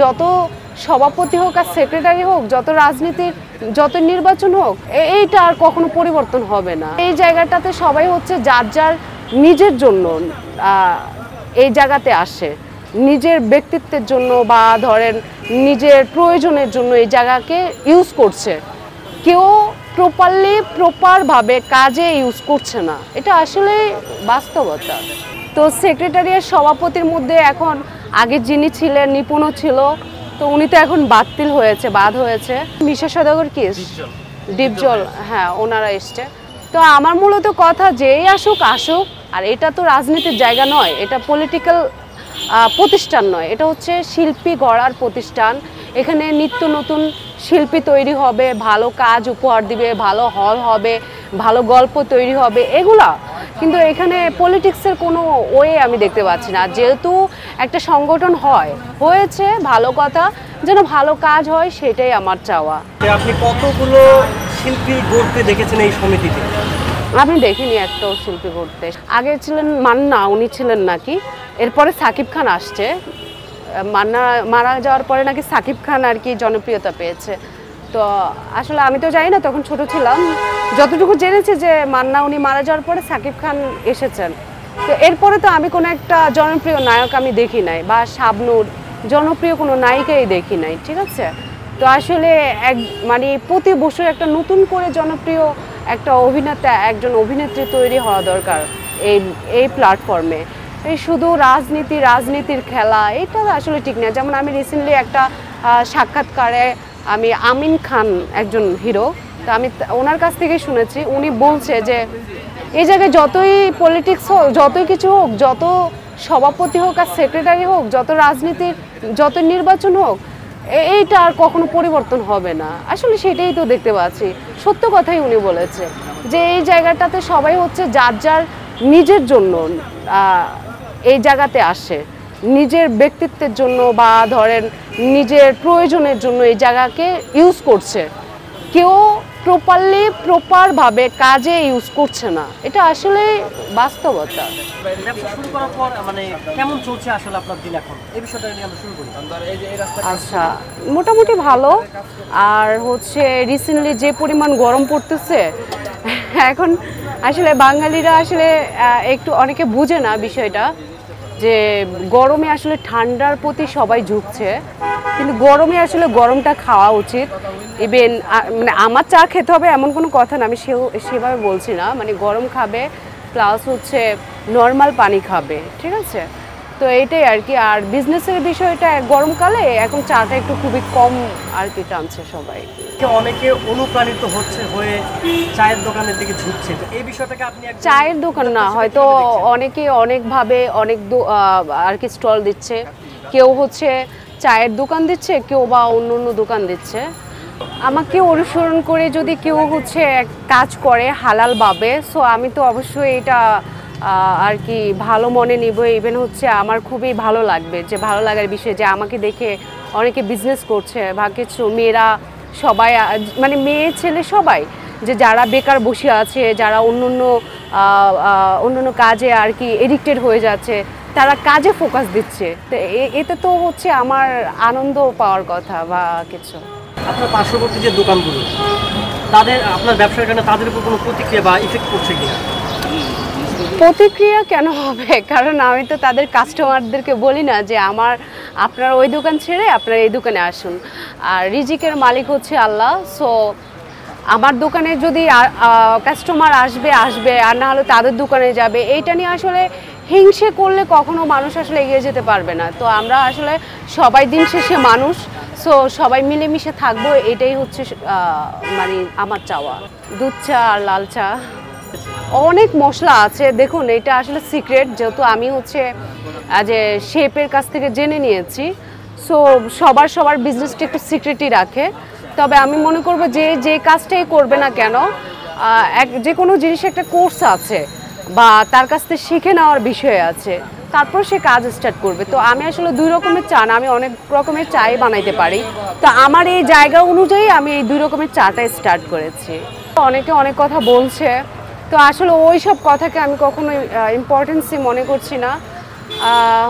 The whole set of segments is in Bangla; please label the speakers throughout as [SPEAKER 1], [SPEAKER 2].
[SPEAKER 1] যত সভাপতি হোক আর সেক্রেটারি হোক, যত রাজনীতির যত নির্বাচন হোক, এইটা আর কখনো পরিবর্তন হবে না। এই জায়গাটাতে সবাই হচ্ছে যার যার নিজের জন্য এই জায়গাতে আসে, নিজের ব্যক্তিত্বের জন্য বা ধরেন নিজের প্রয়োজনের জন্য এই জায়গাকে ইউজ করছে। কেউ প্রপারভাবে কাজে ইউজ করছে না, এটা আসলে বাস্তবতা। তো সেক্রেটারিয়েট সভাপতির মধ্যে এখন আগে যিনি ছিলেন নিপুণও ছিল, তো উনি তো এখন বাদ হয়েছে। মিশা সওদাগর কি ডিপজল, হ্যাঁ ওনারা এসছে। তো আমার মূলত কথা যেই আসুক, আর এটা তো রাজনীতির জায়গা নয়, এটা পলিটিক্যাল প্রতিষ্ঠান নয়, এটা হচ্ছে শিল্পী গড়ার প্রতিষ্ঠান। এখানে নিত্য নতুন শিল্পী তৈরি হবে, ভালো কাজ উপহার দিবে, ভালো হল হবে, ভালো গল্প তৈরি হবে, এগুলা। কিন্তু এখানে পলিটিক্সের কোনো ওয়ে আমি দেখতে পাচ্ছি না। যেহেতু একটা সংগঠন হয়েছে, ভালো কথা, যেন ভালো কাজ হয়, সেটাই আমার চাওয়া।
[SPEAKER 2] আপনি কতগুলো শিল্পী গড়তে দেখেছেন এই সমিতিতে?
[SPEAKER 1] আমি দেখিনি একটাও শিল্পী গড়তে। আগে ছিলেন মান্না, উনি ছিলেন নাকি, এরপরে সাকিব খান আসছে। মান্না মারা যাওয়ার পরে নাকি সাকিব খান আর কি জনপ্রিয়তা পেয়েছে। তো আসলে আমি তো জানি না, তখন ছোট ছিলাম। যতটুকু জেনেছি যে মান্না উনি মারা যাওয়ার পরে সাকিব খান এসেছেন। তো এরপরে তো আমি কোনো একটা জনপ্রিয় নায়ক আমি দেখি নাই, বা শাবনূর জনপ্রিয় কোনো নায়িকাই দেখি নাই, ঠিক আছে। তো আসলে মানে প্রতি বছর একটা নতুন করে জনপ্রিয় একটা একজন অভিনেত্রী তৈরি হওয়া দরকার এই প্ল্যাটফর্মে। এই শুধু রাজনীতির খেলা, এটা আসলে ঠিক না। যেমন আমি রিসেন্টলি একটা সাক্ষাৎকারে আমি আমিন খান, একজন হিরো, তো আমি ওনার কাছ থেকে শুনেছি, উনি বলছে যে এই জায়গায় যতই পলিটিক্স হোক, যতই কিছু হোক, যত সভাপতি হোক আর সেক্রেটারি হোক, যত রাজনীতির যত নির্বাচন হোক, এইটা আর কখনো পরিবর্তন হবে না। আসলে সেটাই তো দেখতে পাচ্ছি। সত্য কথাই উনি বলেছে যে এই জায়গাটাতে সবাই হচ্ছে যার যার নিজের জন্য এই জায়গাতে আসে, নিজের ব্যক্তিত্বের জন্য বা ধরেন নিজের প্রয়োজনের জন্য এই জায়গাকে ইউজ করছে। কেউ প্রপারভাবে কাজে ইউজ করছে না, এটা আসলে বাস্তবতা।
[SPEAKER 2] ব্যবসা শুরু করার পর মানে কেমন চলছে আসলে আপনার দিন এখন, এই বিষয়টা নিয়ে আমরা শুরু করি।
[SPEAKER 1] আচ্ছা, মোটামুটি ভালো। আর হচ্ছে রিসেন্টলি যে পরিমাণ গরম পড়তেছে এখন, আসলে বাঙালিরা আসলে একটু অনেকে বুঝে না বিষয়টা, যে গরমে আসলে ঠান্ডার প্রতি সবাই ঝুঁকছে, কিন্তু গরমে আসলে গরমটা খাওয়া উচিত। ইভেন মানে আমার চা খেতে হবে এমন কোনো কথা না, আমি সেভাবে বলছি না, মানে গরম খাবে প্লাস হচ্ছে নর্মাল পানি খাবে, ঠিক আছে। তো এইটাই আর কি। আর বিজনেসের বিষয়টা গরমকালে এখন চাটা একটু খুবই কম আর কি টানছে সবাই।
[SPEAKER 2] অনেকে অনুপ্রাণিত হয়ে চায়ের দোকানের দিকে ঝুঁকছে, তো এই বিষয়টাকে আপনি
[SPEAKER 1] চায়ের দোকান না, হয়তো অনেকে অনেকভাবে অনেক আর কি স্টল দিচ্ছে। কেউ হচ্ছে চায়ের দোকান দিচ্ছে, কেউ বা অন্য দোকান দিচ্ছে। আমাকে অনুসরণ করে যদি কেউ হচ্ছে কাজ করে হালালভাবে, সো আমি তো অবশ্যই এটা আর কি ভালো মনে নিব। ইভেন হচ্ছে আমার খুবই ভালো লাগবে, যে ভালো লাগার বিষয় যে আমাকে দেখে অনেকে বিজনেস করছে বা কিছু মেয়েরা সবাই, মানে মেয়ে ছেলে সবাই, যে যারা বেকার বসে আছে, যারা অন্য কাজে আর কি এডিক্টেড হয়ে যাচ্ছে, তারা কাজে ফোকাস দিচ্ছে। তো এতে তো হচ্ছে আমার আনন্দ পাওয়ার কথা বা কিছু।
[SPEAKER 2] আপনার পার্শ্ববর্তী যে দোকানগুলো, আপনার ব্যবসার কারণে তাদের উপর কোনো প্রতিক্রিয়া বা ইফেক্ট পড়ছে কিনা?
[SPEAKER 1] প্রতিক্রিয়া কেন হবে, কারণ আমি তো তাদের কাস্টমারদেরকে বলি না যে আপনারা ওই দোকান ছেড়ে আপনারা এই দোকানে আসুন। আর রিজিকের মালিক হচ্ছে আল্লাহ। সো আমার দোকানে যদি কাস্টমার আসবে, আর না হলে তাদের দোকানে যাবে, এইটা নিয়ে আসলে হিংসে করলে কখনো মানুষ আসলে এগিয়ে যেতে পারবে না। তো আমরা আসলে সবাই দিন শেষে মানুষ, সো সবাই মিলেমিশে থাকবো, এটাই হচ্ছে মানে আমার চাওয়া। দুধ চা আর লাল চা, অনেক মশলা আছে। দেখুন, এটা আসলে সিক্রেট, যেহেতু আমি হচ্ছে যে শেফের কাছ থেকে জেনে নিয়েছি। সো সবার বিজনেসটা একটু সিক্রেটই রাখে। তবে আমি মনে করব যে কাজটাই করবে না কেন, যে কোনো জিনিস একটা কোর্স আছে বা তার কাছ থেকে শিখে নেওয়ার বিষয় আছে, তারপর সে কাজ স্টার্ট করবে। তো আমি আসলে দুই রকমের চা না, আমি অনেক রকমের চাই বানাইতে পারি। তো আমার এই জায়গা অনুযায়ী আমি এই দুই রকমের চাটা স্টার্ট করেছি। অনেকে অনেক কথা বলছে, তো আসলে ওই সব কথাকে আমি কখনোই ইম্পর্টেন্সই মনে করছি না।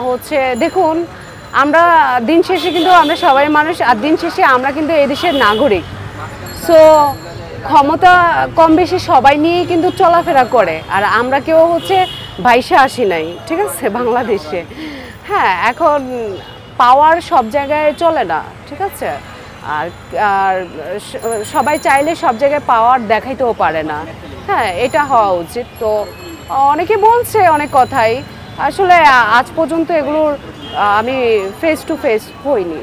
[SPEAKER 1] হচ্ছে দেখুন, আমরা দিন শেষে কিন্তু আমরা সবাই মানুষ, আর দিন শেষে আমরা কিন্তু এই দেশের নাগরিক। সো ক্ষমতা কম বেশি সবাই নিয়েই কিন্তু চলাফেরা করে, আর আমরা কেউ হচ্ছে ভাইসা আসি নাই, ঠিক আছে, বাংলাদেশে। হ্যাঁ, এখন পাওয়ার সব জায়গায় চলে না, ঠিক আছে, আর আর সবাই চাইলে সব জায়গায় পাওয়ার দেখাইতেও পারে না। হ্যাঁ, এটা হওয়া উচিত। তো অনেকে বলছে অনেক কথাই, আসলে আজ পর্যন্ত এগুলোর আমি ফেস টু ফেস হইনি।